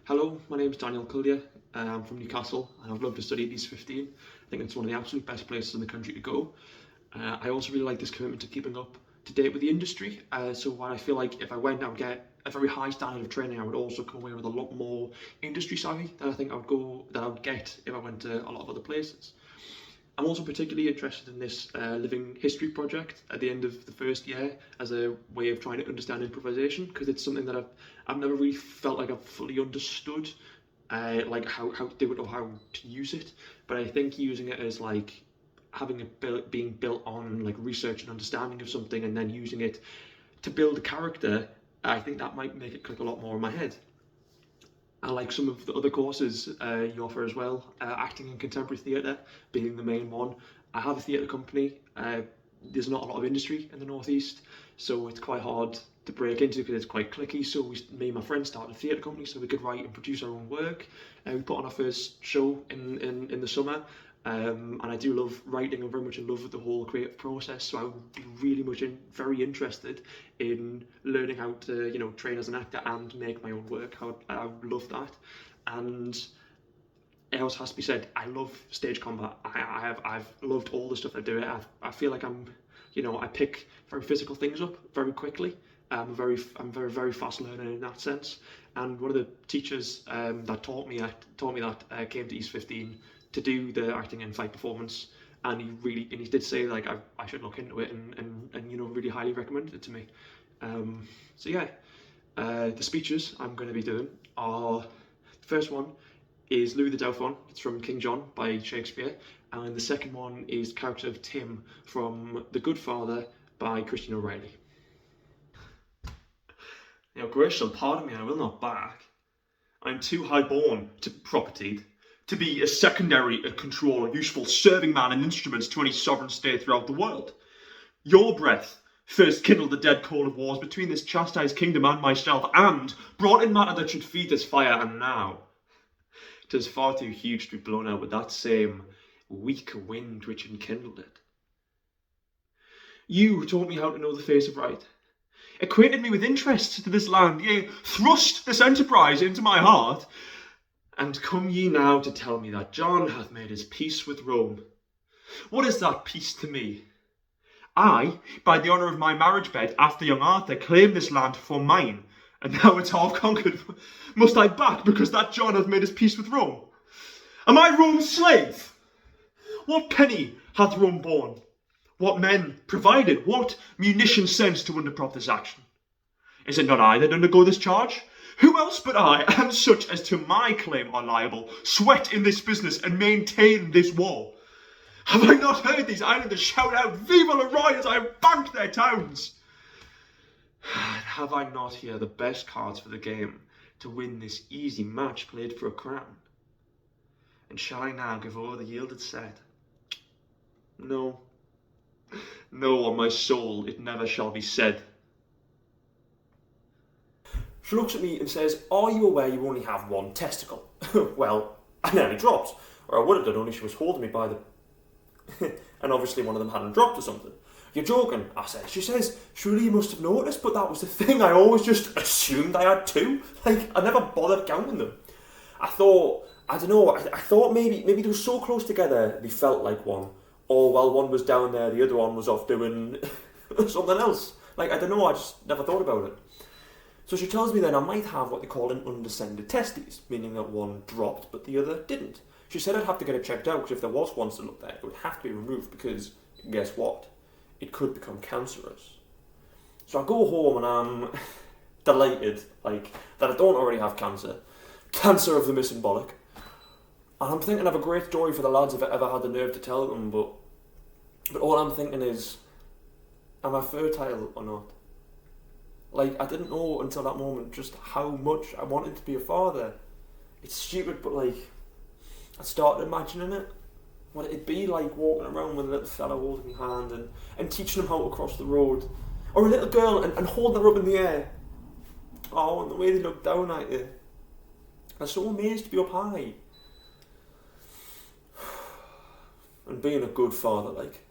Hello, my name is Daniel Cullier. I'm from Newcastle and I've loved to study at East 15. I think it's one of the absolute best places in the country to go. I also really like this commitment to keeping up to date with the industry. So what I feel like if I went, I would get a very high standard of training. I would also come away with a lot more industry savvy than I think I would get if I went to a lot of other places. I'm also particularly interested in this living history project at the end of the first year as a way of trying to understand improvisation, because it's something that I've never really felt like I've fully understood, like how to do it or how to use it. But I think using it as like having it being built on like research and understanding of something and then using it to build a character, I think that might make it click a lot more in my head. I like some of the other courses you offer as well, acting and contemporary theatre being the main one. I have a theatre company. There's not a lot of industry in the northeast, so it's quite hard to break into because it's quite cliquey. So me and my friends started a theatre company so we could write and produce our own work. We put on our first show in the summer, and I do love writing. I'm very much in love with the whole creative process, so I would be really much very interested in learning how to train as an actor and make my own work. I would love that. And it also has to be said, I love stage combat. I've loved all the stuff I do. I feel like I pick very physical things up very quickly. I'm very fast learner in that sense. And one of the teachers that taught me that came to East 15 to do the acting and fight performance, and he did say like I should look into it and really highly recommended it to me. So yeah, the speeches I'm going to be doing are, the first one is Louis the Dauphin. It's from King John by Shakespeare, and the second one is the character of Tim from The Good Father by Christian O'Reilly. Grace shall pardon me, I will not back. I am too high born to property to be a secondary controller, useful serving man and instruments to any sovereign state throughout the world. Your breath first kindled the dead coal of wars between this chastised kingdom and myself, and brought in matter that should feed this fire, and now 'tis far too huge to be blown out with that same weak wind which enkindled it. You who taught me how to know the face of right, acquainted me with interest to this land, yea, thrust this enterprise into my heart, and come ye now to tell me that John hath made his peace with Rome. What is that peace to me? I, by the honour of my marriage bed, after young Arthur, claim this land for mine, and now it's half conquered. Must I back because that John hath made his peace with Rome? Am I Rome's slave? What penny hath Rome borne? What men provided? What munitions sent to underprop this action? Is it not I that undergo this charge? Who else but I, and such as to my claim are liable, sweat in this business and maintain this war? Have I not heard these islanders shout out, Vive le Roi, as I have banked their towns? Have I not here the best cards for the game to win this easy match played for a crown? And shall I now give o'er the yielded set? No, no, on my soul it never shall be said. She looks at me and says, are you aware you only have one testicle? Well, I nearly dropped, or I would have done only she was holding me by the... and obviously one of them hadn't dropped or something. You're joking, I said. She says, surely you must have noticed, but that was the thing. I always just assumed I had two. Like, I never bothered counting them. I thought maybe they were so close together they felt like one. Or while one was down there, the other one was off doing something else. Like, I don't know, I just never thought about it. So she tells me then I might have what they call an undescended testes, meaning that one dropped but the other didn't. She said I'd have to get it checked out because if there was one still up there, it would have to be removed because, guess what? It could become cancerous. So I go home and I'm delighted, like, that I don't already have cancer. Cancer of the missing bollock. And I'm thinking of a great story for the lads if I ever had the nerve to tell them, but all I'm thinking is, am I fertile or not? Like, I didn't know until that moment just how much I wanted to be a father. It's stupid, but like, I started imagining it. What it'd be like walking around with a little fella holding your hand and teaching him how to cross the road. Or a little girl and holding her up in the air. Oh, and the way they look down at you. I'm so amazed to be up high. And being a good father, like,